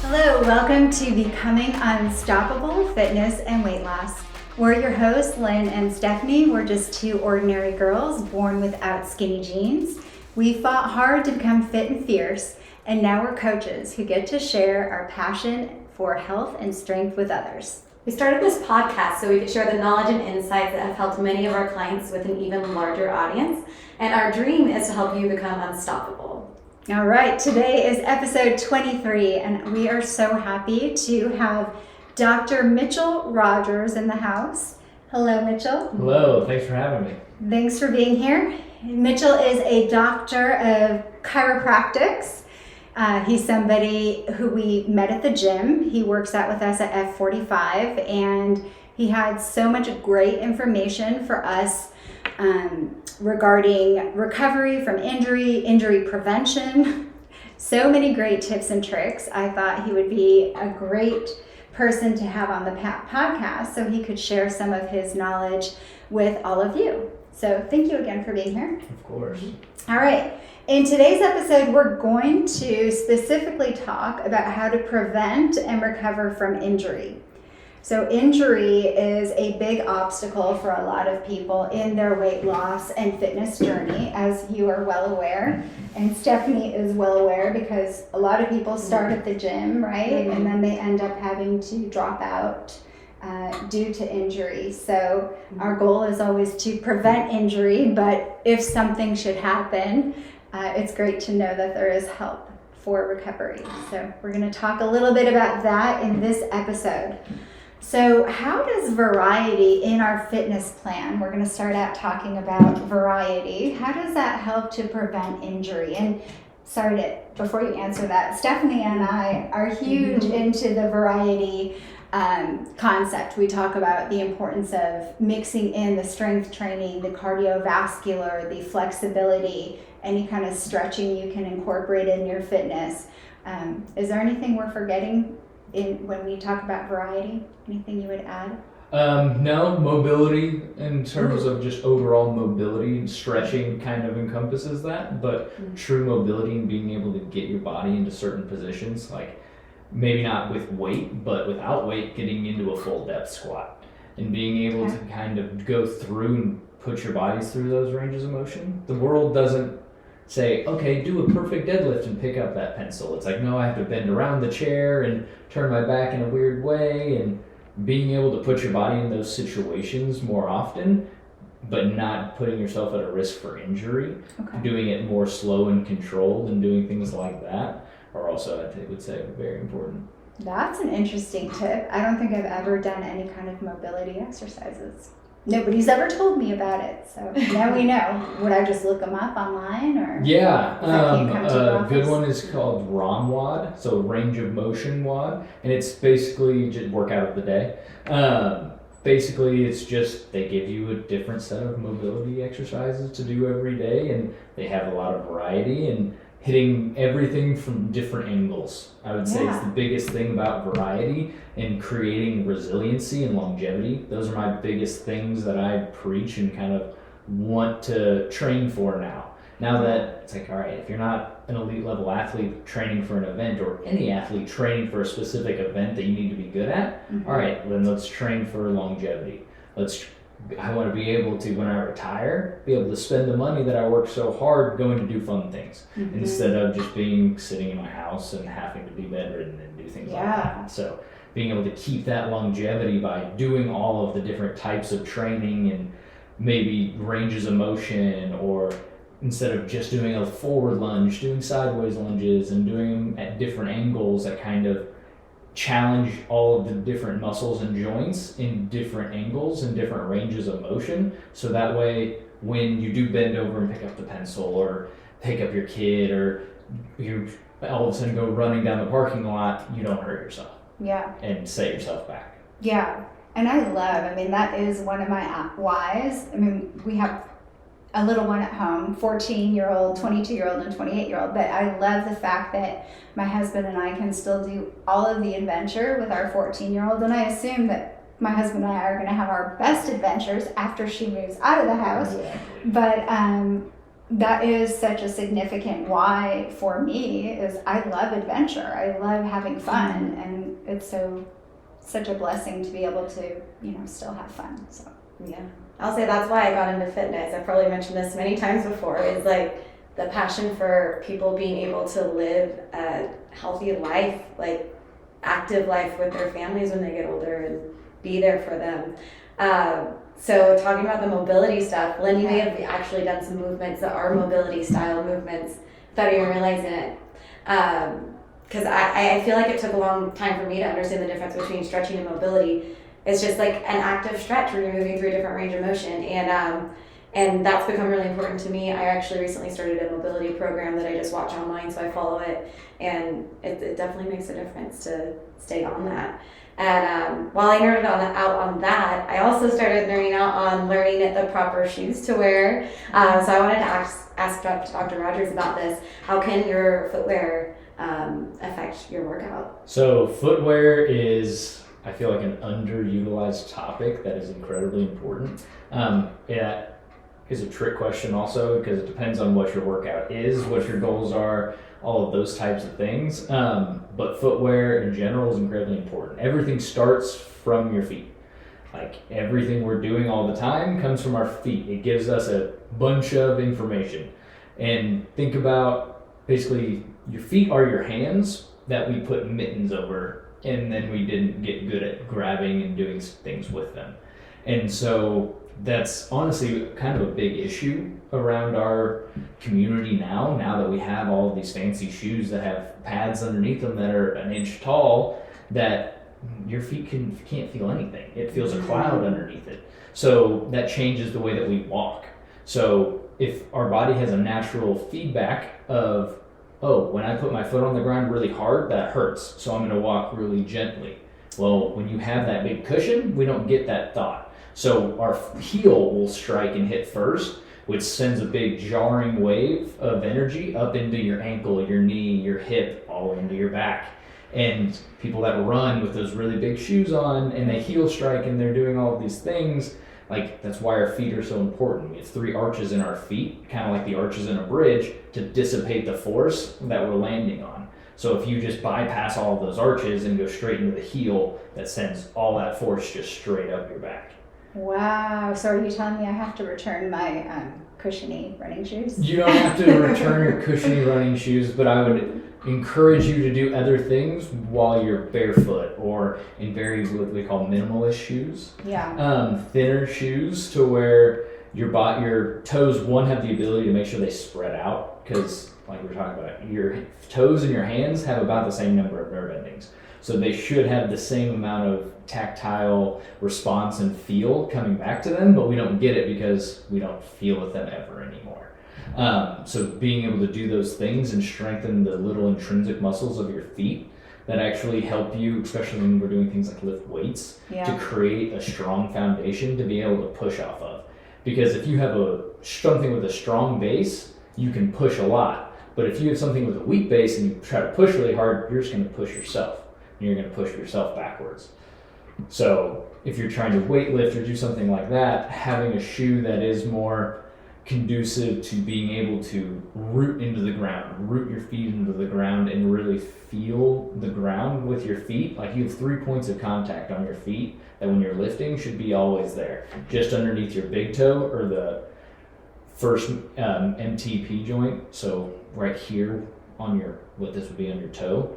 Hello, welcome to Becoming Unstoppable Fitness and Weight Loss. We're your hosts, Lynn and Stephanie. We're just two ordinary girls born without skinny jeans. We fought hard to become fit and fierce, and now we're coaches who get to share our passion for health and strength with others. We started this podcast so we could share the knowledge and insights that have helped many of our clients with an even larger audience, and our dream is to help you become unstoppable. All right, today is episode 23, and we are so happy to have Dr. Mitchell Rogers in the house. Hello, Mitchell. Hello, thanks for having me. Thanks for being here. Mitchell is a doctor of chiropractics. He's somebody who we met at the gym. He works out with us at F45, and he had so much great information for us regarding recovery from injury prevention, so many great tips and tricks. I thought he would be a great person to have on the podcast so he could share some of his knowledge with all of you. So thank you again for being here. Of course. All right. In today's episode, we're going to specifically talk about how to prevent and recover from injury. So injury is a big obstacle for a lot of people in their weight loss and fitness journey, as you are well aware. And Stephanie is well aware because a lot of people start at the gym, right? Mm-hmm. And then they end up having to drop out due to injury. So our goal is always to prevent injury, but if something should happen, it's great to know that there is help for recovery. So we're going to talk a little bit about that in this episode. So how does variety in our fitness plan, we're going to start out talking about variety, how does that help to prevent injury? And before you answer that, Stephanie and I are huge into the variety concept. We talk about the importance of mixing in the strength training, the cardiovascular, the flexibility, any kind of stretching you can incorporate in your fitness. Is there anything we're forgetting when we talk about variety? Anything you would add? No, mobility in terms of just overall mobility, stretching kind of encompasses that, but true mobility and being able to get your body into certain positions, like maybe not with weight, but without weight, getting into a full depth squat and being able to kind of go through and put your bodies through those ranges of motion. The world doesn't say, okay, do a perfect deadlift and pick up that pencil. It's like, no, I have to bend around the chair and turn my back in a weird way, and being able to put your body in those situations more often, but not putting yourself at a risk for injury, doing it more slow and controlled and doing things like that are also, I would say, very important. That's an interesting tip. I don't think I've ever done any kind of mobility exercises. Nobody's ever told me about it, so now we know. Would I just look them up online, or? Yeah, a good one is called ROM WOD, so range of motion WOD, and it's basically just workout of the day. Basically, it's just they give you a different set of mobility exercises to do every day, and they have a lot of variety and hitting everything from different angles. I would say it's the biggest thing about variety and creating resiliency and longevity. Those are my biggest things that I preach and kind of want to train for now. Now that it's like, all right, if you're not an elite level athlete training for an event, or any athlete training for a specific event that you need to be good at, all right, then let's train for longevity. I want to be able to, when I retire, be able to spend the money that I work so hard going to do fun things, instead of just sitting in my house and having to be bedridden and do things like that. So being able to keep that longevity by doing all of the different types of training and maybe ranges of motion, or instead of just doing a forward lunge, doing sideways lunges and doing them at different angles that kind of challenge all of the different muscles and joints in different angles and different ranges of motion. So that way, when you do bend over and pick up the pencil or pick up your kid, or you all of a sudden go running down the parking lot, you don't hurt yourself. Yeah. And set yourself back. Yeah. And that is one of my whys. We have a little one at home, 14-year-old, 22-year-old, and 28-year-old, but I love the fact that my husband and I can still do all of the adventure with our 14-year-old, and I assume that my husband and I are going to have our best adventures after she moves out of the house. Exactly. But that is such a significant why for me is I love adventure. I love having fun, and it's such a blessing to be able to, still have fun. So yeah, I'll say that's why I got into fitness. I've probably mentioned this many times before, is like the passion for people being able to live a healthy life, like active life with their families when they get older and be there for them. So talking about the mobility stuff, Lynn, you may have actually done some movements that are mobility style movements without even realizing it. Because I feel like it took a long time for me to understand the difference between stretching and mobility. It's just like an active stretch where you're moving through a different range of motion. And that's become really important to me. I actually recently started a mobility program that I just watch online, so I follow it. And it definitely makes a difference to stay on that. And while I nerded out on that, I also started nerding out on learning the proper shoes to wear. So I wanted to ask Dr. Rogers about this. How can your footwear affect your workout? So footwear is, I feel like, an underutilized topic that is incredibly important. It is a trick question also, because it depends on what your workout is, what your goals are, all of those types of things. But footwear in general is incredibly important. Everything starts from your feet. Like everything we're doing all the time comes from our feet. It gives us a bunch of information. And think about, basically, your feet are your hands that we put mittens over, and then we didn't get good at grabbing and doing things with them. And so that's honestly kind of a big issue around our community now that we have all of these fancy shoes that have pads underneath them that are an inch tall, that your feet can't feel anything. It feels a cloud underneath it. So that changes the way that we walk. So if our body has a natural feedback of, oh, when I put my foot on the ground really hard, that hurts, so I'm going to walk really gently. Well, when you have that big cushion, we don't get that thought. So our heel will strike and hit first, which sends a big jarring wave of energy up into your ankle, your knee, your hip, all into your back. And people that run with those really big shoes on and they heel strike and they're doing all of these things, like that's why our feet are so important. We have 3 arches in our feet, kind of like the arches in a bridge, to dissipate the force that we're landing on. So if you just bypass all of those arches and go straight into the heel, that sends all that force just straight up your back. Wow. So are you telling me I have to return my cushiony running shoes? You don't have to return your cushiony running shoes, but I would encourage you to do other things while you're barefoot, or in very what we call minimalist shoes. Yeah. Thinner shoes to where your toes, one, have the ability to make sure they spread out, because like we were talking about, your toes and your hands have about the same number of nerve endings. So they should have the same amount of tactile response and feel coming back to them, but we don't get it because we don't feel with them ever anymore. So being able to do those things and strengthen the little intrinsic muscles of your feet that actually help you, especially when we're doing things like lift weights, to create a strong foundation to be able to push off of. Because if you have something with a strong base, you can push a lot. But if you have something with a weak base and you try to push really hard, you're just going to push yourself. And you're going to push yourself backwards. So if you're trying to weight lift or do something like that, having a shoe that is more conducive to being able to root into the ground, root your feet into the ground and really feel the ground with your feet. Like you have 3 points of contact on your feet that when you're lifting should be always there. Just underneath your big toe, or the first MTP joint. So right here on what this would be on your toe.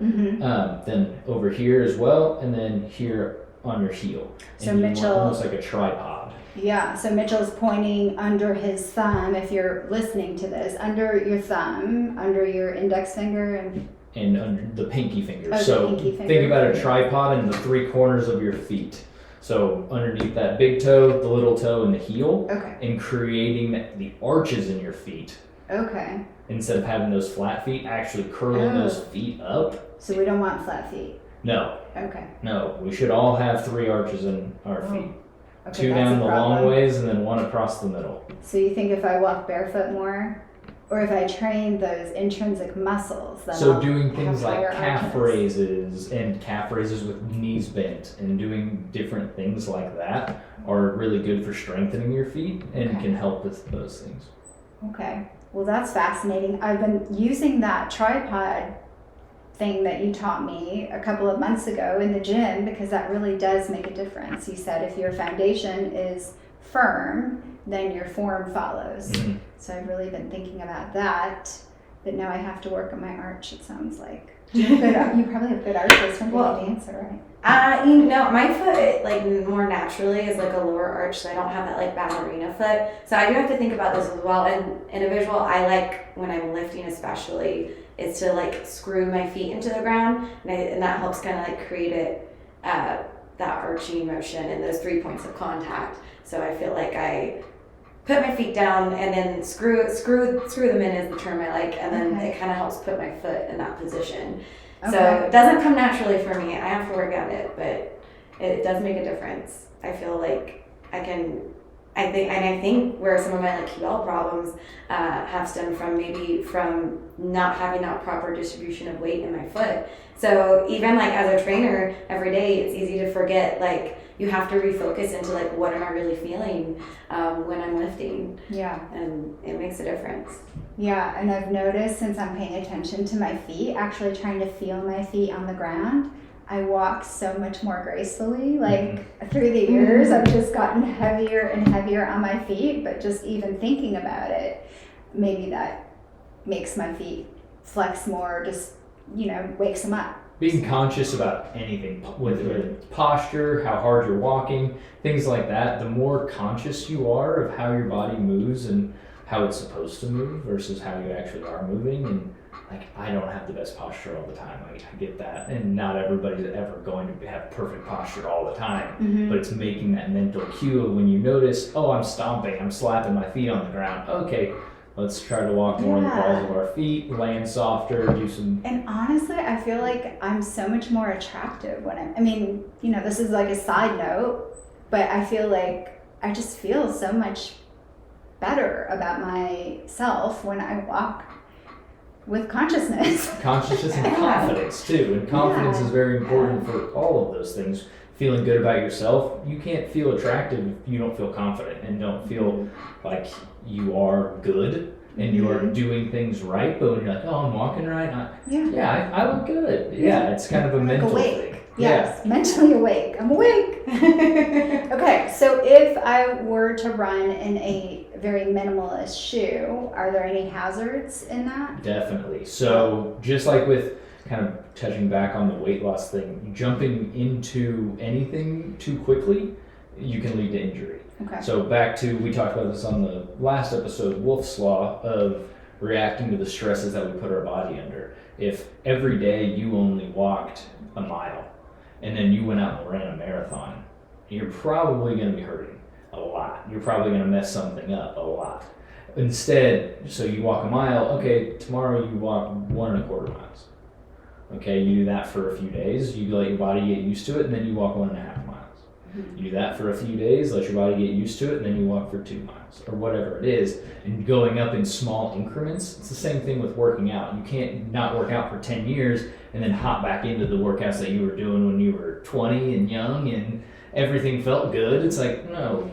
Then over here as well, and then here on your heel. So and Mitchell, almost like a tripod. Yeah, so Mitchell's pointing under his thumb, if you're listening to this, under your thumb, under your index finger, and under the pinky finger. Oh, so the pinky finger. Think about a tripod and the 3 corners of your feet. So underneath that big toe, the little toe, and the heel, and creating the arches in your feet. Okay. Instead of having those flat feet, actually curling those feet up. So we don't want flat feet. No. Okay. No, we should all have 3 arches in our feet. Okay, 2 down the long ways and then 1 across the middle. So you think if I walk barefoot more, or if I train those intrinsic muscles, then so I'll doing things have like calf arches. raises and calf raises with knees bent and doing different things like that are really good for strengthening your feet and can help with those things. Okay. Well, that's fascinating. I've been using that tripod thing that you taught me a couple of months ago in the gym because that really does make a difference. You said if your foundation is firm, then your form follows. Mm-hmm. So I've really been thinking about that. But now I have to work on my arch, it sounds like. You probably have good arches from being a dancer, right? My foot, like, more naturally is like a lower arch, so I don't have that, like, ballerina foot. So I do have to think about this as well. And in a visual, I like, when I'm lifting especially, is to, like, screw my feet into the ground, and that helps kind of, like, create it, that arching motion and those 3 points of contact. So I feel like I put my feet down and then screw them in is the term I like, and then it kind of helps put my foot in that position. Okay. So it doesn't come naturally for me. I have to work at it, but it does make a difference. I feel like I think where some of my, like, QL problems have stemmed from not having that proper distribution of weight in my foot. So even, like, as a trainer every day, it's easy to forget, like, you have to refocus into, like, what am I really feeling when I'm lifting. Yeah. And it makes a difference. Yeah, and I've noticed since I'm paying attention to my feet, actually trying to feel my feet on the ground, I walk so much more gracefully. Like, through the years, I've just gotten heavier and heavier on my feet, but just even thinking about it, maybe that makes my feet flex more, just, wakes them up. Being conscious about anything, whether it's posture, how hard you're walking, things like that, the more conscious you are of how your body moves and how it's supposed to move versus how you actually are moving. And, like, I don't have the best posture all the time. Like, I get that. And not everybody's ever going to have perfect posture all the time. Mm-hmm. But it's making that mental cue of when you notice, oh, I'm stomping, I'm slapping my feet on the ground. Okay, let's try to walk more on the balls of our feet, land softer, do some... And honestly, I feel like I'm so much more attractive when this is like a side note, but I feel like I just feel so much better about myself when I walk with consciousness. Consciousness and confidence too. And confidence is very important for all of those things. Feeling good about yourself. You can't feel attractive if you don't feel confident and don't feel like you are good and you are doing things right. But when you're like, oh, I'm walking right, I look good. Yeah, it's kind of a mental thing. Yes, mentally awake. I'm awake. Okay, so if I were to run in a very minimalist shoe, are there any hazards in that? Definitely. So just like with kind of touching back on the weight loss thing, jumping into anything too quickly, you can lead to injury. Okay. So back to, we talked about this on the last episode, Wolf's Law of reacting to the stresses that we put our body under. If every day you only walked a mile and then you went out and ran a marathon, you're probably going to be hurting a lot. You're probably going to mess something up a lot. Instead, so you walk a mile, okay, tomorrow you walk 1.25 miles. Okay, you do that for a few days, you let your body get used to it, and then you walk 1.5 miles. You do that for a few days, let your body get used to it, and then you walk for 2 miles, or whatever it is, and going up in small increments. It's the same thing with working out. You can't not work out for 10 years and then hop back into the workouts that you were doing when you were 20 and young and everything felt good. It's like, no,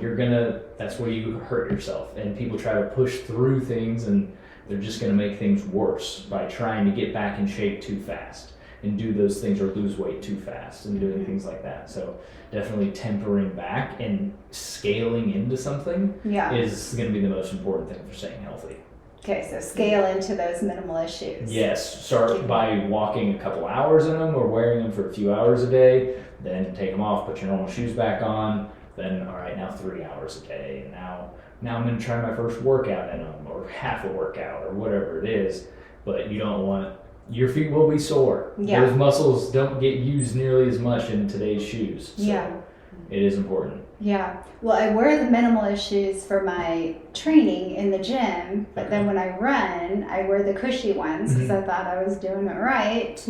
that's where you hurt yourself. And people try to push through things and they're just gonna make things worse by trying to get back in shape too fast and do those things or lose weight too fast and doing things like that. So definitely tempering back and scaling into something is going to be the most important thing for staying healthy. Okay, so scale into those minimalist shoes. Yes, start by walking a couple hours in them or wearing them for a few hours a day, then take them off, put your normal shoes back on, then all right, now 3 hours a day, and now I'm going to try my first workout in them or half a workout or whatever it is, but you don't want... Your feet will be sore. Yeah. Those muscles don't get used nearly as much in today's shoes. So it is important. Yeah. Well, I wear the minimalist shoes for my training in the gym, but then when I run, I wear the cushy ones because I thought I was doing it right.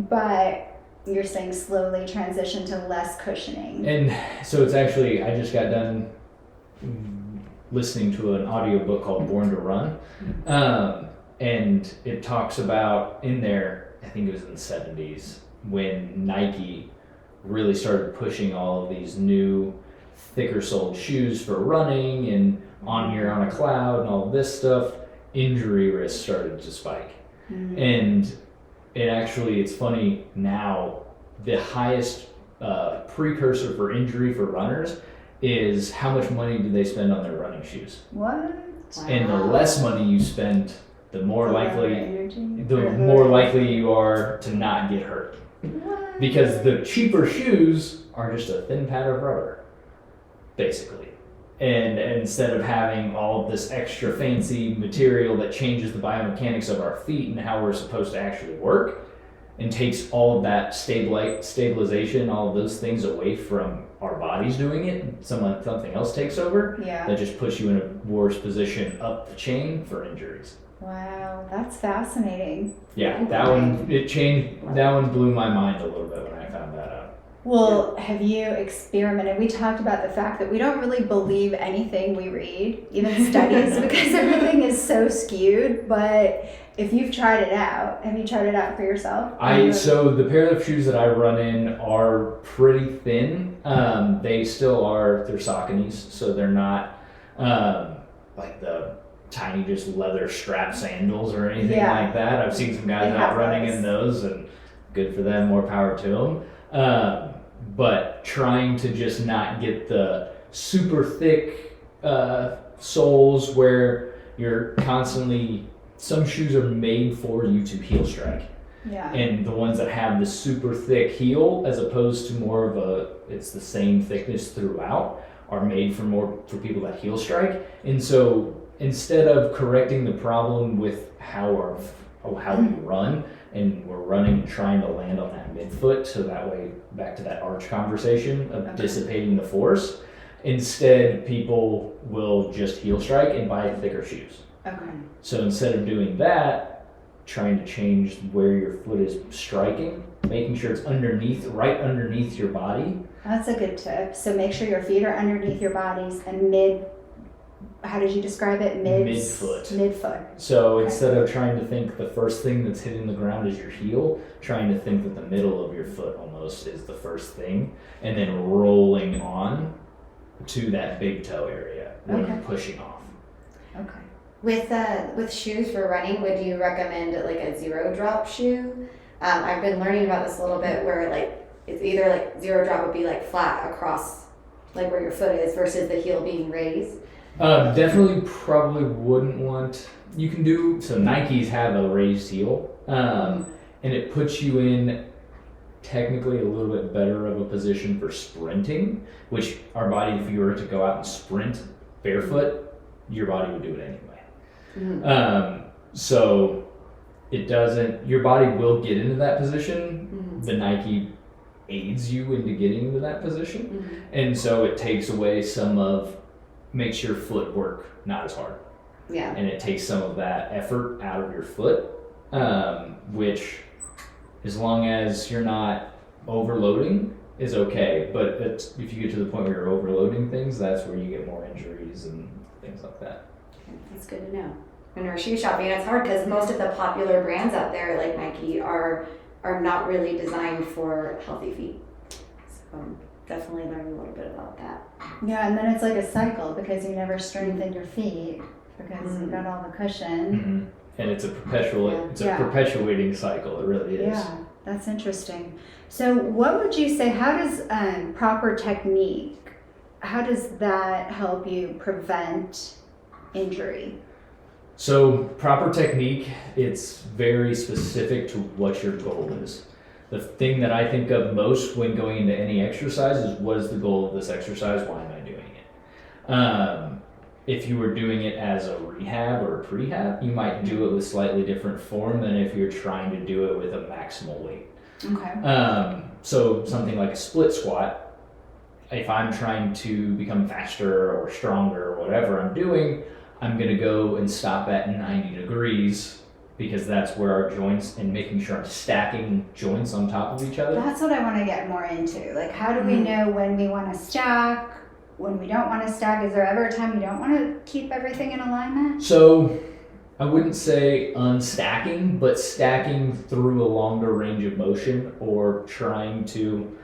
But you're saying slowly transition to less cushioning. And so it's actually, I just got done listening to an audiobook called Born to Run. And it talks about in there, I think it was in the 70s, when Nike really started pushing all of these new thicker soled shoes for running and on a cloud and all this stuff. injury risk started to spike. And it's funny now, the highest precursor for injury for runners is how much money do they spend on their running shoes. What? Wow. And the less money you spend, the more likely you are to not get hurt. What? Because the cheaper shoes are just a thin pad of rubber, basically. And instead of having all of this extra fancy material that changes the biomechanics of our feet and how we're supposed to actually work, and takes all of that stabilization, all of those things away from our bodies doing it, and something else takes over, that just puts you in a worse position up the chain for injuries. Wow, that's fascinating. Yeah, that one blew my mind a little bit when I found that out. Well, have you experimented? We talked about the fact that we don't really believe anything we read, even studies, because everything is so skewed. But if you've tried it out, have you tried it out for yourself? So the pair of shoes that I run in are pretty thin. They still are, they're Sauconys, so they're not like the tiny just leather strap sandals or anything like that. I've seen some guys out running in those, and good for them, more power to them. But trying to just not get the super thick soles where you're constantly, some shoes are made for you to heel strike. Yeah. And the ones that have the super thick heel, as opposed to more of it's the same thickness throughout, are made for people that heel strike. And so instead of correcting the problem with how we run, and we're running and trying to land on that midfoot, so that way, back to that arch conversation of dissipating the force, instead people will just heel strike and buy thicker shoes. Okay. So instead of doing that, trying to change where your foot is striking, making sure it's right underneath your body. That's a good tip. So make sure your feet are underneath your bodies and how did you describe it? Midfoot. Midfoot. So instead of trying to think the first thing that's hitting the ground is your heel, trying to think that the middle of your foot almost is the first thing, and then rolling on to that big toe area when you're pushing off. Okay. With shoes for running, would you recommend like a zero drop shoe? I've been learning about this a little bit, where like it's either like zero drop would be like flat across like where your foot is versus the heel being raised. Definitely probably wouldn't want, you can do, so Nikes have a raised heel, and it puts you in technically a little bit better of a position for sprinting, which our body, if you were to go out and sprint barefoot, your body would do it anyway. So it doesn't, your body will get into that position. The Nike aids you into getting into that position. And so it takes away makes your foot work not as hard. Yeah. And it takes some of that effort out of your foot, which, as long as you're not overloading, is okay. But if you get to the point where you're overloading things, that's where you get more injuries and things like that. That's good to know. When we're shoe shopping, it's hard because most of the popular brands out there, like Nike, are not really designed for healthy feet. So definitely learn a little bit about that. Yeah, and then it's like a cycle because you never strengthen your feet because you've got all the cushion. And it's a perpetuating cycle. It really is. Yeah, that's interesting. So what would you say, how does proper technique, how does that help you prevent injury? So proper technique, it's very specific to what your goal is. The thing that I think of most when going into any exercise is, what is the goal of this exercise? Why am I doing it? If you were doing it as a rehab or a prehab, you might do it with slightly different form than if you're trying to do it with a maximal weight. Okay. So something like a split squat, if I'm trying to become faster or stronger or whatever I'm doing, I'm going to go and stop at 90 degrees, because that's where our joints, and making sure I'm stacking joints on top of each other. That's what I want to get more into. Like, how do we know when we want to stack, when we don't want to stack? Is there ever a time you don't want to keep everything in alignment? So I wouldn't say unstacking, but stacking through a longer range of motion, or trying to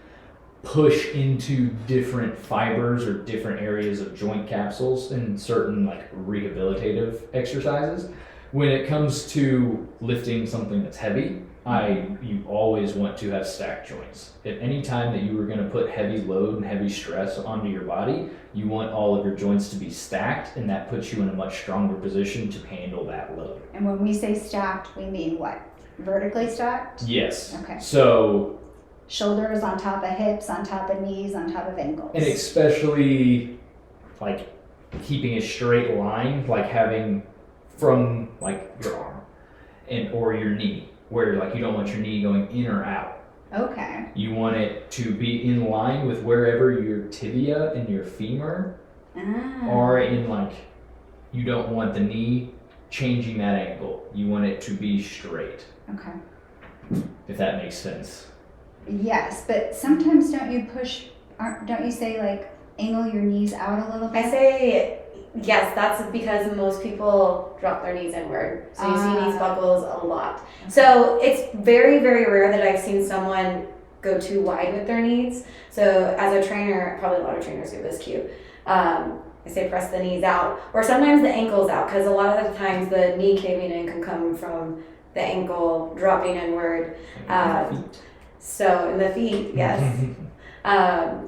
push into different fibers or different areas of joint capsules in certain like rehabilitative exercises. When it comes to lifting something that's heavy, you always want to have stacked joints. At any time that you were going to put heavy load and heavy stress onto your body, you want all of your joints to be stacked, and that puts you in a much stronger position to handle that load. And when we say stacked, we mean what? Vertically stacked? Yes. Okay. So shoulders on top of hips, on top of knees, on top of ankles. And especially like keeping a straight line, like having from like your arm or your knee, where like you don't want your knee going in or out. Okay. You want it to be in line with wherever your tibia and your femur are in, like, you don't want the knee changing that angle. You want it to be straight. Okay. If that makes sense. Yes, but sometimes don't you say like angle your knees out a little bit? I say yes, that's because most people drop their knees inward. So you see knees buckles a lot. Okay. So it's very, very rare that I've seen someone go too wide with their knees. So as a trainer, probably a lot of trainers give this cue. I say press the knees out, or sometimes the ankles out, because a lot of the times the knee caving in can come from the ankle dropping inward. So in the feet, yes.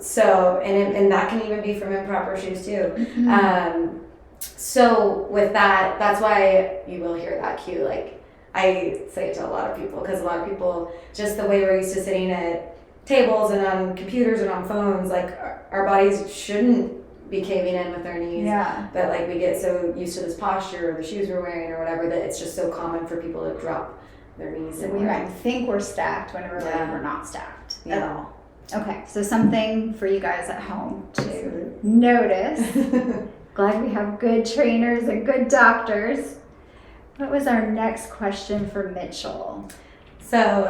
So and that can even be from improper shoes too. Mm-hmm. So with that, that's why you will hear that cue. Like I say it to a lot of people, because a lot of people, just the way we're used to sitting at tables and on computers and on phones, like our bodies shouldn't be caving in with our knees. Yeah. But like we get so used to this posture or the shoes we're wearing or whatever that it's just so common for people to drop their knees. So we might think we're stacked when we're not stacked at all. Okay, so something for you guys at home to notice. Glad we have good trainers and good doctors. What was our next question for Mitchell? So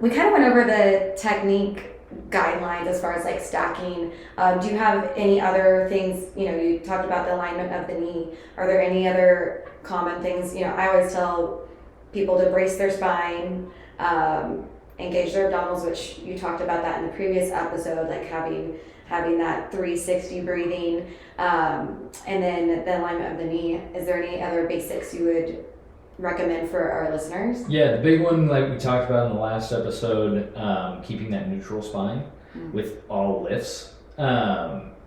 we kind of went over the technique guidelines as far as like stacking. Do you have any other things? You talked about the alignment of the knee. Are there any other common things? I always tell people to brace their spine, engage their abdominals, which you talked about that in the previous episode, like having that 360 breathing, and then the alignment of the knee. Is there any other basics you would recommend for our listeners? Yeah, the big one, like we talked about in the last episode, keeping that neutral spine with all lifts.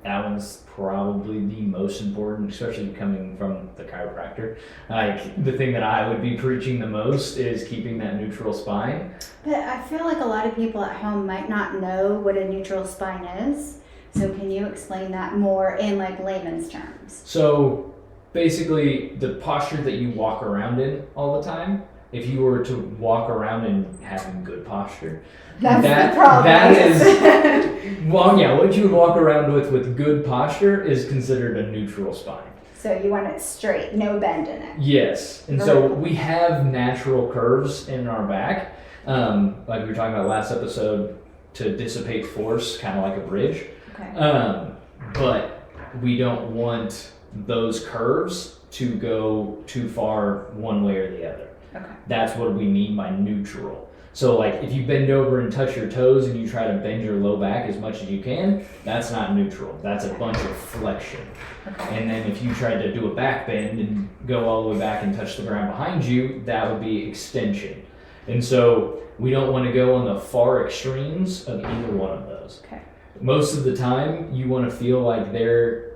That one's probably the most important, especially coming from the chiropractor. Like the thing that I would be preaching the most is keeping that neutral spine. But I feel like a lot of people at home might not know what a neutral spine is. So can you explain that more in like layman's terms? So basically the posture that you walk around in all the time, if you were to walk around and having good posture, that's the problem. That is, what you would walk around with good posture is considered a neutral spine. So you want it straight, no bend in it. Yes, and so we have natural curves in our back, like we were talking about last episode, to dissipate force, kind of like a bridge. Okay. But we don't want those curves to go too far one way or the other. Okay. That's what we mean by neutral. So like if you bend over and touch your toes and you try to bend your low back as much as you can, that's not neutral. That's a bunch of flexion. Okay. And then if you tried to do a back bend and go all the way back and touch the ground behind you, that would be extension. And so we don't want to go on the far extremes of either one of those. Okay. Most of the time, you want to feel like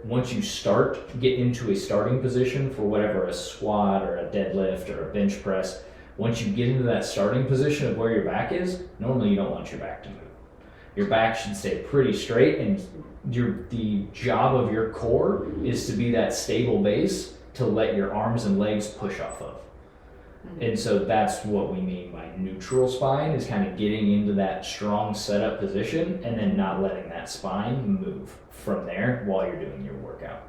once you get into a starting position for whatever, a squat or a deadlift or a bench press, once you get into that starting position of where your back is, normally you don't want your back to move. Your back should stay pretty straight, and the job of your core is to be that stable base to let your arms and legs push off of. And so that's what we mean by neutral spine, is kind of getting into that strong setup position and then not letting that spine move from there while you're doing your workout.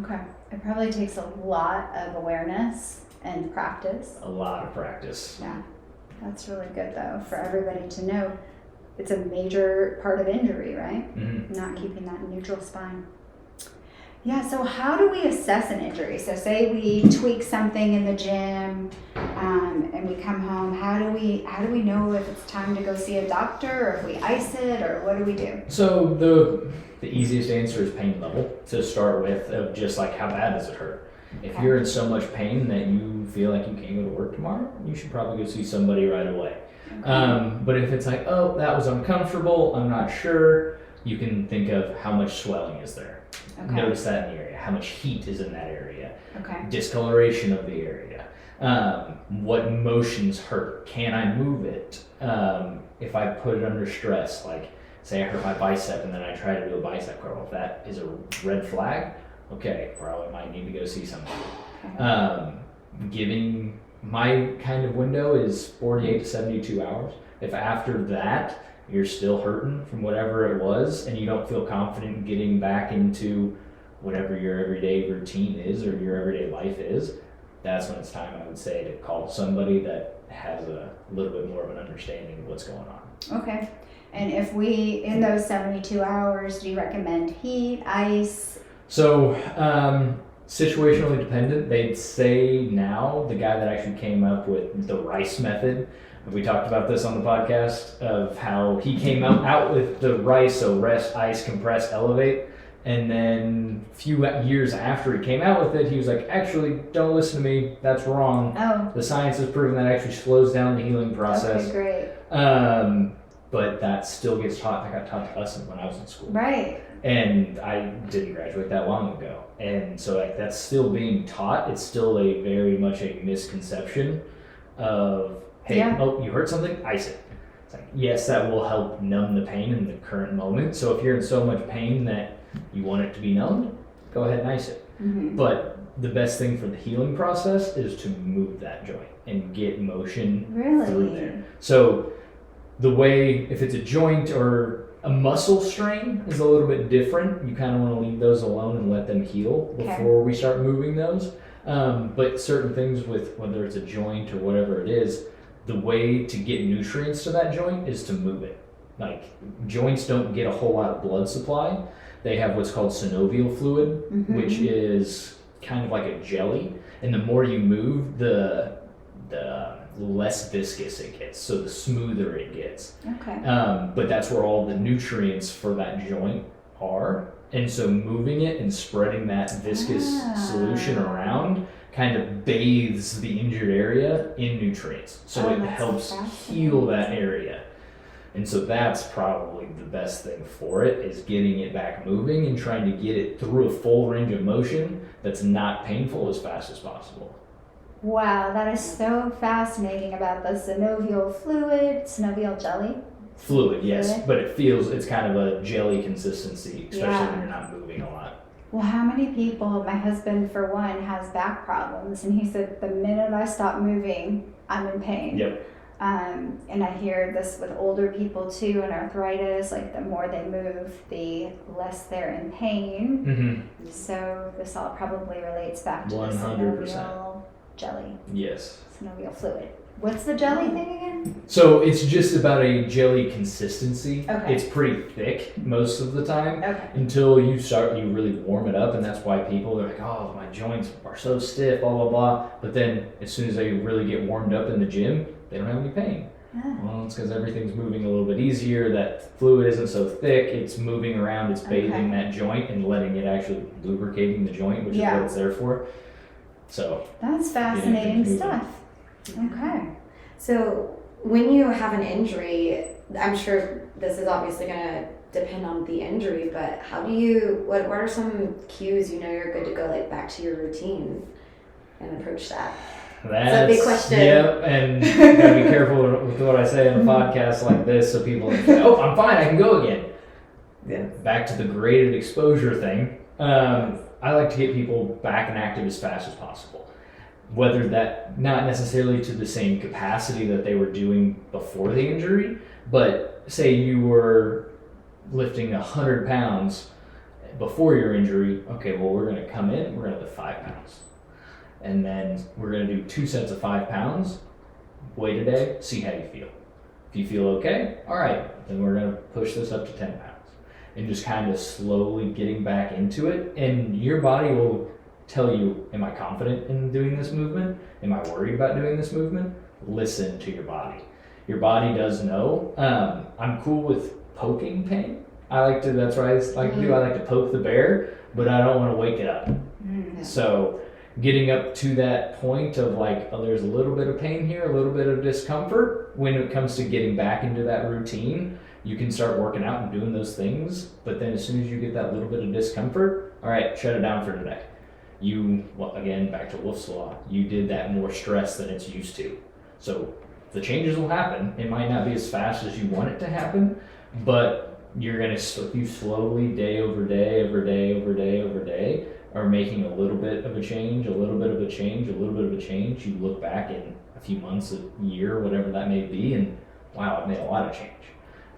Okay. It probably takes a lot of awareness and practice. A lot of practice. Yeah. That's really good though for everybody to know. It's a major part of injury, right? Mm-hmm. Not keeping that neutral spine. Yeah, so how do we assess an injury? So say we tweak something in the gym and we come home, how do we know if it's time to go see a doctor, or if we ice it, or what do we do? So the easiest answer is pain level to start with, of just like how bad does it hurt? If Okay. you're in so much pain that you feel like you can't go to work tomorrow, you should probably go see somebody right away. But if it's like, oh, that was uncomfortable, I'm not sure, you can think of how much swelling is there. Okay. Notice that in the area. How much heat is in that area. Okay. Discoloration of the area. What motions hurt? Can I move it? If I put it under stress, like say I hurt my bicep and then I try to do a bicep curl, if that is a red flag, okay, probably might need to go see somebody. Okay. Giving my kind of window is 48 to 72 hours. If after that you're still hurting from whatever it was and you don't feel confident in getting back into whatever your everyday routine is or your everyday life is, that's when it's time, I would say, to call somebody that has a little bit more of an understanding of what's going on. Okay. And if we, in those 72 hours, do you recommend heat, ice? So, situationally dependent. They'd say now, the guy that actually came up with the rice method, we talked about this on the podcast, of how he came out with the rice, so rest, ice, compress, elevate. And then a few years after he came out with it, he was like, actually, don't listen to me. That's wrong. Oh. The science has proven that actually slows down the healing process. Okay, great. But that still gets taught. That got taught to us when I was in school. Right. And I didn't graduate that long ago. And so like that's still being taught. It's still a very much a misconception of, hey, oh, you hurt something? Ice it. It's like, yes, that will help numb the pain in the current moment. So if you're in so much pain that you want it to be numbed, go ahead and ice it. Mm-hmm. But the best thing for the healing process is to move that joint and get motion through there. So the way, if it's a joint or a muscle strain is a little bit different. You kind of want to leave those alone and let them heal before we start moving those. But certain things with whether it's a joint or whatever it is, the way to get nutrients to that joint is to move it. Like joints don't get a whole lot of blood supply. They have what's called synovial fluid, which is kind of like a jelly. And the more you move, the less viscous it gets, so the smoother it gets. Okay. But that's where all the nutrients for that joint are. And so moving it and spreading that viscous solution around kind of bathes the injured area in nutrients. So it helps heal that area. And so that's probably the best thing for it, is getting it back moving and trying to get it through a full range of motion that's not painful as fast as possible. Wow, that is so fascinating about the synovial fluid, synovial jelly. Fluid, yes, but it's kind of a jelly consistency, especially when you're not moving a lot. Well, how many people, my husband for one has back problems, and he said the minute I stop moving, I'm in pain. Yep. And I hear this with older people too, and arthritis, like the more they move, the less they're in pain. Mm-hmm. So this all probably relates back to 100%. the synovial jelly. Yes. Synovial fluid. What's the jelly thing again? So it's just about a jelly consistency. Okay. It's pretty thick most of the time until you really warm it up, and that's why people are like, oh, my joints are so stiff, blah, blah, blah. But then as soon as they really get warmed up in the gym, they don't have any pain. Well, it's because everything's moving a little bit easier. That fluid isn't so thick. It's moving around. It's bathing that joint and letting it actually lubricating the joint, which is what it's there for. So that's fascinating stuff. Okay. So when you have an injury, I'm sure this is obviously going to depend on the injury, but what are some cues you know you're good to go like back to your routine and approach that? That's a big question. Yep, and you gotta be careful with what I say in a podcast like this, so people are like, oh, I'm fine, I can go again. Yeah. Back to the graded exposure thing. I like to get people back and active as fast as possible. Whether that, not necessarily to the same capacity that they were doing before the injury, but say you were lifting 100 pounds before your injury, okay, well, we're gonna come in, we're gonna lift 5 pounds. And then we're gonna do 2 sets of 5 pounds, wait a day, see how you feel. If you feel okay, all right, then we're gonna push this up to 10 pounds. And just kind of slowly getting back into it. And your body will tell you, am I confident in doing this movement? Am I worried about doing this movement? Listen to your body. Your body does know. I'm cool with poking pain. That's what I like to do. I like to poke the bear, but I don't want to wake it up. So getting up to that point of like, oh, there's a little bit of pain here, a little bit of discomfort. When it comes to getting back into that routine, you can start working out and doing those things. But then as soon as you get that little bit of discomfort, all right, shut it down for today. Again, back to Wolf's Law, you did that more stress than it's used to. So the changes will happen. It might not be as fast as you want it to happen, but you're going to, you slowly, day over day, over day, over day, over day, are making a little bit of a change, a little bit of a change, a little bit of a change. You look back in a few months, a year, whatever that may be, and wow, I've made a lot of change.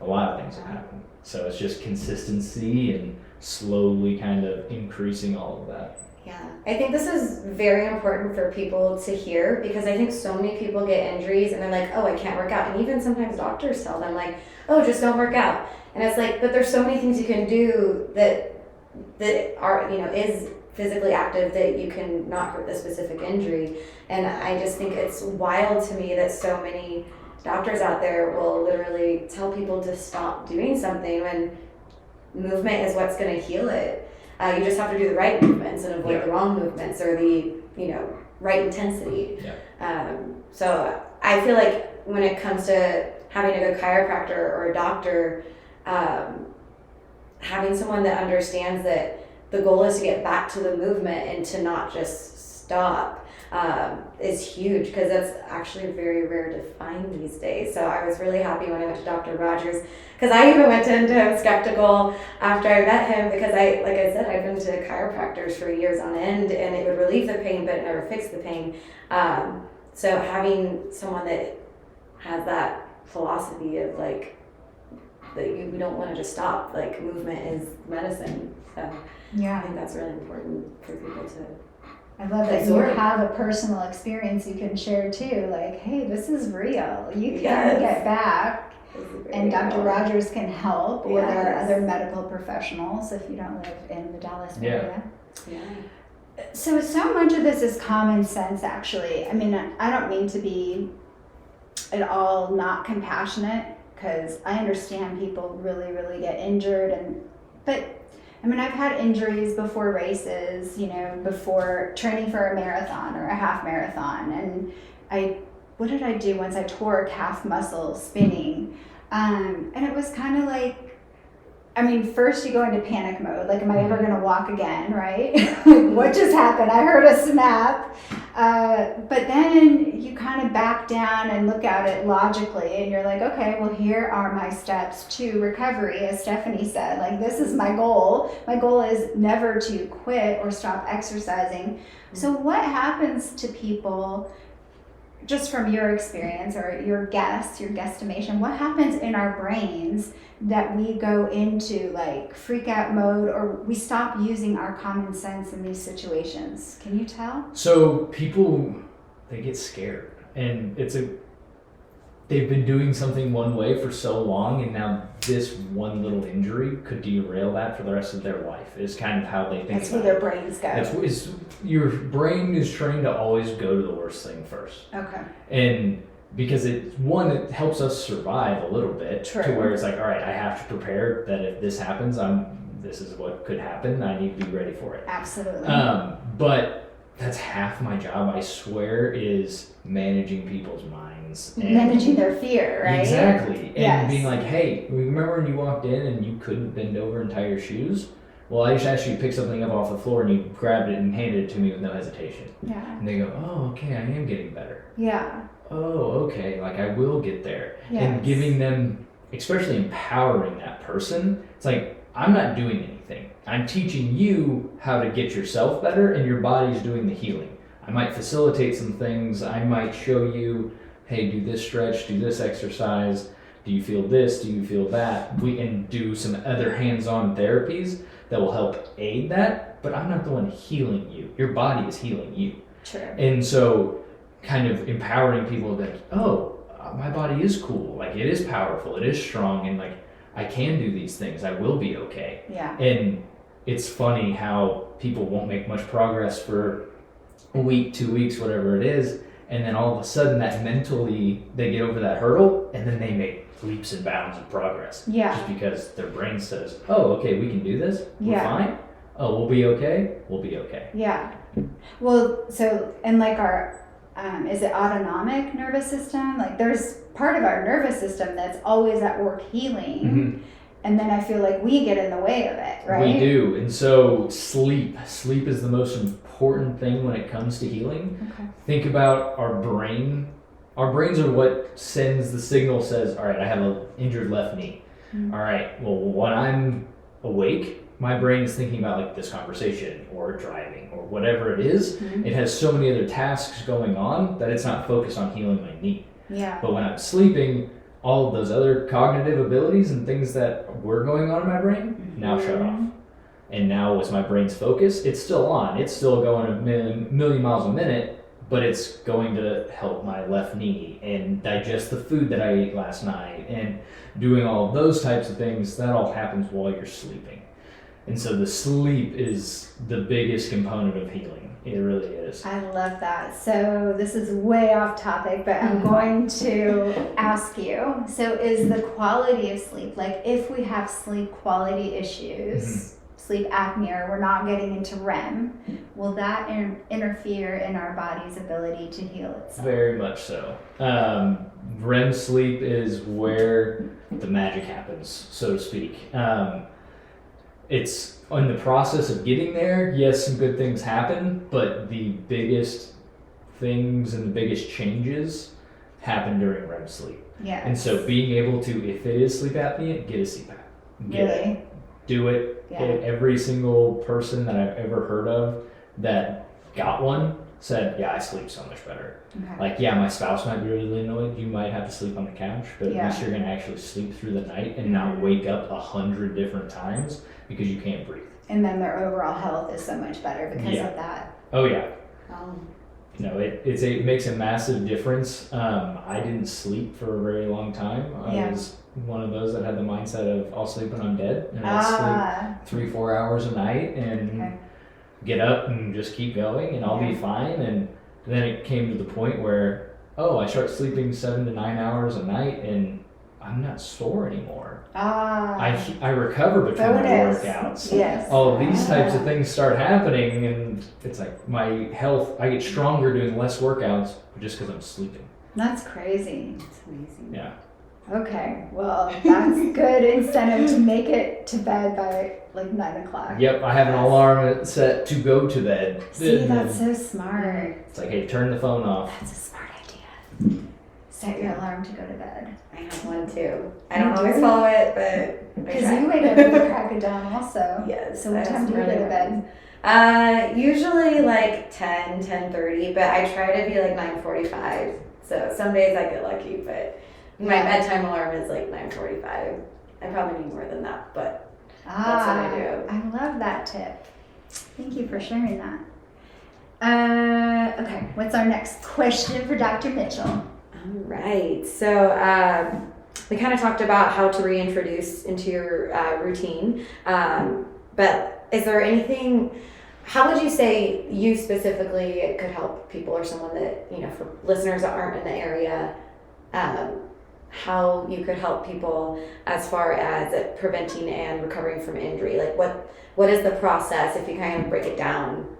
A lot of things have happened. So it's just consistency and slowly kind of increasing all of that. Yeah, I think this is very important for people to hear, because I think so many people get injuries and they're like, oh, I can't work out. And even sometimes doctors tell them like, oh, just don't work out. And it's like, but there's so many things you can do that are, is physically active, that you can not hurt the specific injury. And I just think it's wild to me that so many doctors out there will literally tell people to stop doing something when movement is what's going to heal it. You just have to do the right movements and avoid the wrong movements, or the right intensity. So I feel like when it comes to having a good chiropractor or a doctor, having someone that understands that the goal is to get back to the movement and to not just stop is huge, because that's actually very rare to find these days. So I was really happy when I went to Dr. Rogers, because I even went into him skeptical after I met him, because like I said, I've been to chiropractors for years on end, and it would relieve the pain, but it never fixed the pain. So having someone that has that philosophy of like, that you don't want to just stop, like movement is medicine. So I think that's really important for people to. I love that you have a personal experience you can share too. Like, hey, this is real. You can get back, and Dr. Rogers can help, or there are other medical professionals if you don't live in the Dallas area. So much of this is common sense, actually. I mean, I don't mean to be at all not compassionate, because I understand people really, really get injured, but I mean, I've had injuries before races, before training for a marathon or a half marathon. And what did I do once? I tore a calf muscle spinning. And it was kind of like, I mean, first you go into panic mode. Like, am I ever going to walk again, right? Like, what just happened? I heard a snap. But then you kind of back down and look at it logically, and you're like, okay, well, here are my steps to recovery, as Stephanie said. Like, this is my goal. My goal is never to quit or stop exercising. So what happens to people, just from your experience or your guesstimation, what happens in our brains that we go into like freak out mode, or we stop using our common sense in these situations? Can you tell? So people, they get scared, and they've been doing something one way for so long, and now this one little injury could derail that for the rest of their life, is kind of how they think. That's where their brains go. Your brain is trained to always go to the worst thing first. Okay. And because it helps us survive a little bit. True. To where it's like, all right, I have to prepare that if this happens, this is what could happen. I need to be ready for it. Absolutely. But that's half my job, I swear, is managing people's minds. And managing their fear, right? Exactly. And being like, hey, remember when you walked in and you couldn't bend over and tie your shoes? Well, I just asked you to pick something up off the floor, and you grabbed it and handed it to me with no hesitation. Yeah. And they go, oh, okay, I am getting better. Yeah. Oh, okay, like I will get there. Yes. And giving them, especially empowering that person, it's like, I'm not doing anything. I'm teaching you how to get yourself better, and your body's doing the healing. I might facilitate some things. I might show you, hey, do this stretch, do this exercise. Do you feel this? Do you feel that? We can do some other hands-on therapies that will help aid that, but I'm not the one healing you. Your body is healing you. True. And so kind of empowering people that, oh, my body is cool. Like, it is powerful. It is strong. And like, I can do these things. I will be okay. Yeah. And it's funny how people won't make much progress for a week, 2 weeks, whatever it is. And then all of a sudden that mentally they get over that hurdle, and then they make leaps and bounds of progress. Yeah. Just because their brain says, oh, okay, we can do this. We're fine. oh, we'll be okay. We'll be okay. Yeah. Well, so, and like our, is it autonomic nervous system? Like there's part of our nervous system that's always at work healing. Mm-hmm. And then I feel like we get in the way of it, right? We do. And so sleep is the most important thing when it comes to healing. Okay. Think about our brain. Our brains are what sends the signal, says, all right, I have an injured left knee. Mm-hmm. All right, well, when I'm awake, my brain is thinking about like this conversation or driving or whatever it is. Mm-hmm. It has so many other tasks going on that it's not focused on healing my knee. Yeah. But when I'm sleeping, all of those other cognitive abilities and things that were going on in my brain now shut off. And now with my brain's focus, it's still on. It's still going a million miles a minute, but it's going to help my left knee and digest the food that I ate last night and doing all of those types of things. That all happens while you're sleeping. And so the sleep is the biggest component of healing. It really is. I love that. So this is way off topic, but I'm going to ask you, so is the quality of sleep, like if we have sleep quality issues, sleep apnea, we're not getting into REM, will that interfere in our body's ability to heal itself? Very much so. REM sleep is where the magic happens, so to speak. It's in the process of getting there. Yes, some good things happen, but the biggest things and the biggest changes happen during REM sleep. Yeah. And so being able to, if it is sleep apnea, get a CPAP. Really? Do it. Yeah. Every single person that I've ever heard of that got one said, yeah, I sleep so much better. Okay. Like, yeah, my spouse might be really annoyed. You might have to sleep on the couch, but Yeah. at least you're going to actually sleep through the night and not wake up 100 different times because you can't breathe. And then their overall health is so much better because of that. Oh, yeah. Oh. No, it makes a massive difference. I didn't sleep for a very long time. I was one of those that had the mindset of I'll sleep when I'm dead, and I'd sleep 3-4 hours a night and get up and just keep going, and I'll be fine. And then it came to the point where I start sleeping 7 to 9 hours a night, and I'm not sore anymore. I recover between my workouts. Yes. All of these types of things start happening, and it's like my health, I get stronger doing less workouts just because I'm sleeping. That's crazy. That's amazing. Yeah. Okay, well, that's good incentive to make it to bed by like 9 o'clock. Yep, I have an alarm set to go to bed. See, that's so smart. It's like, hey, turn the phone off. That's a smart idea. Set your alarm to go to bed. I have one too. I don't always follow it, but because you wake up at the crack of dawn also. Yes. So what time do you go to bed? Usually like 10:30, but I try to be like 9:45. So some days I get lucky, but my bedtime alarm is like 9:45. I probably need more than that, but that's what I do. I love that tip. Thank you for sharing that. Okay, what's our next question for Dr. Mitchell? All right. So we kind of talked about how to reintroduce into your routine, but is there anything, how would you say you specifically could help people or someone that, for listeners that aren't in the area, how you could help people as far as preventing and recovering from injury? Like what is the process if you kind of break it down?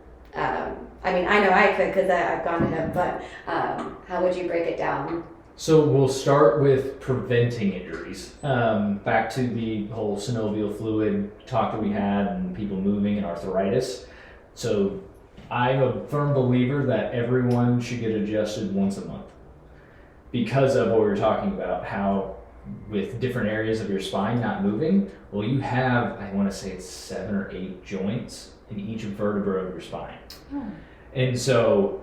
I mean, I know I could because I've gone to him, but how would you break it down? So we'll start with preventing injuries. Back to the whole synovial fluid talk that we had and people moving and arthritis. So I'm a firm believer that everyone should get adjusted once a month because of what we were talking about, how with different areas of your spine not moving, well, you have, I want to say it's 7 or 8 joints in each vertebra of your spine. Oh. And so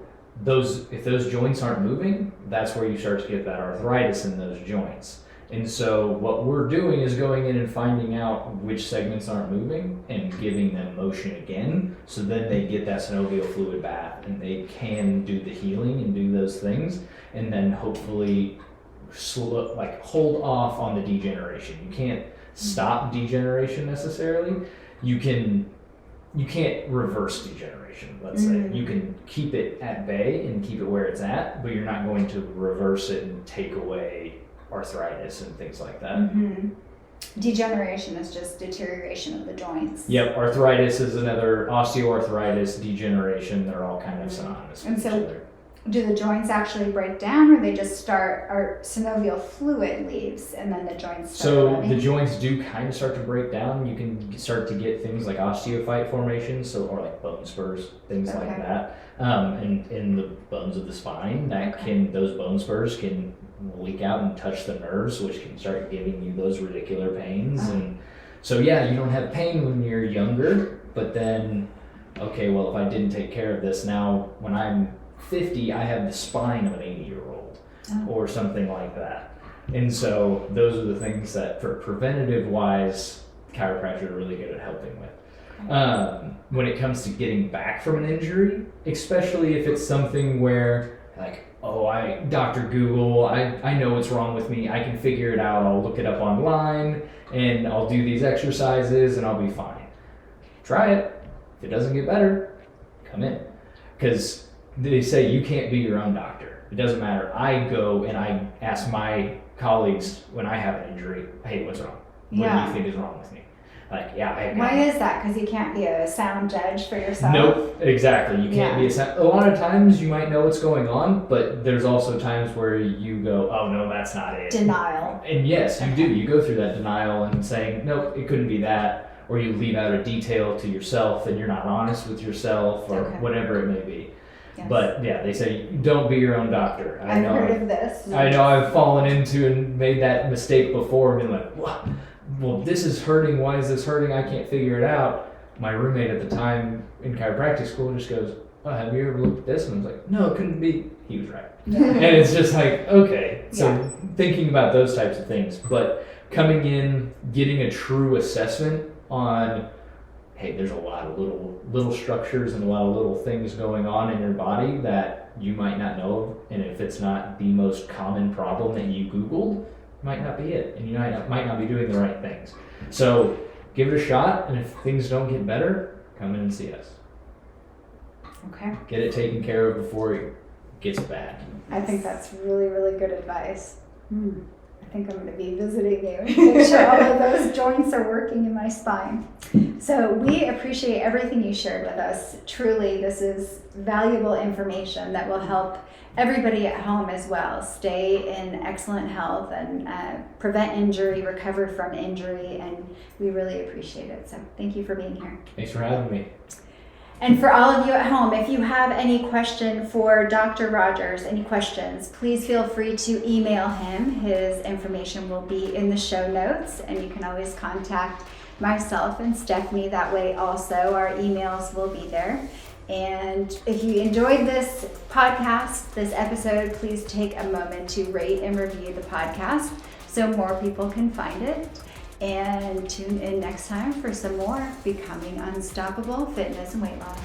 if those joints aren't moving, that's where you start to get that arthritis in those joints. And so what we're doing is going in and finding out which segments aren't moving and giving them motion again, so then they get that synovial fluid bath and they can do the healing and do those things, and then hopefully hold off on the degeneration. You can't stop degeneration necessarily. You can't reverse degeneration, let's say. You can keep it at bay and keep it where it's at, but you're not going to reverse it and take away arthritis and things like that. Degeneration is just deterioration of the joints. Yep, arthritis is another, osteoarthritis, degeneration, they're all kind of synonymous And with so- each other. Do the joints actually break down, or they just start, or synovial fluid leaves and then the joints start So running? the joints do kind of start to break down. You can start to get things like osteophyte formation, or like bone spurs, things like Okay. that. And in the bones of the spine, those bone spurs can leak out and touch the nerves, which can start giving you those radicular pains. Oh. And so yeah, you don't have pain when you're younger, but then, okay, well, if I didn't take care of this, now when I'm 50, I have the spine of an 80-year-old Oh. or something like that. And so those are the things that, for preventative wise, chiropractors are really good at helping with. When it comes to getting back from an injury, especially if it's something where, like, Dr. Google, I know what's wrong with me, I can figure it out, I'll look it up online, and I'll do these exercises, and I'll be fine. Try it. If it doesn't get better, come in. Because they say you can't be your own doctor. It doesn't matter. I go and I ask my colleagues when I have an injury, hey, what's wrong? What do you think is wrong with me? Like, Why is that? Because you can't be a sound judge for yourself? Nope, exactly. You can't be a lot of times you might know what's going on, but there's also times where you go, oh no, that's not it. Denial. And yes, you do. You go through that denial and saying, nope, it couldn't be that. Or you leave out a detail to yourself and you're not honest with yourself or whatever it may be. Yes. But yeah, they say don't be your own doctor. I've heard of this. I know I've fallen into and made that mistake before and been like, what? Well, this is hurting. Why is this hurting? I can't figure it out. My roommate at the time in chiropractic school just goes, oh, have you ever looked at this? And I was like, no, it couldn't be. He was right. Yeah. And it's just like, okay. So Yeah. thinking about those types of things, but coming in, getting a true assessment on, hey, there's a lot of little structures and a lot of little things going on in your body that you might not know of, and if it's not the most common problem that you Googled, it might not be it, and you might not be doing the right things. So give it a shot, and if things don't get better, come in and see us. Okay. Get it taken care of before it gets bad. I think that's really, really good advice. I think I'm going to be visiting you and make sure all of those joints are working in my spine. So we appreciate everything you shared with us. Truly, this is valuable information that will help everybody at home as well stay in excellent health and prevent injury, recover from injury, and we really appreciate it. So thank you for being here. Thanks for having me. And for all of you at home, if you have any question for Dr. Rogers, any questions, please feel free to email him. His information will be in the show notes, and you can always contact myself and Stephanie that way also. Our emails will be there. And if you enjoyed this podcast, this episode, please take a moment to rate and review the podcast so more people can find it. And tune in next time for some more Becoming Unstoppable Fitness and Weight Loss.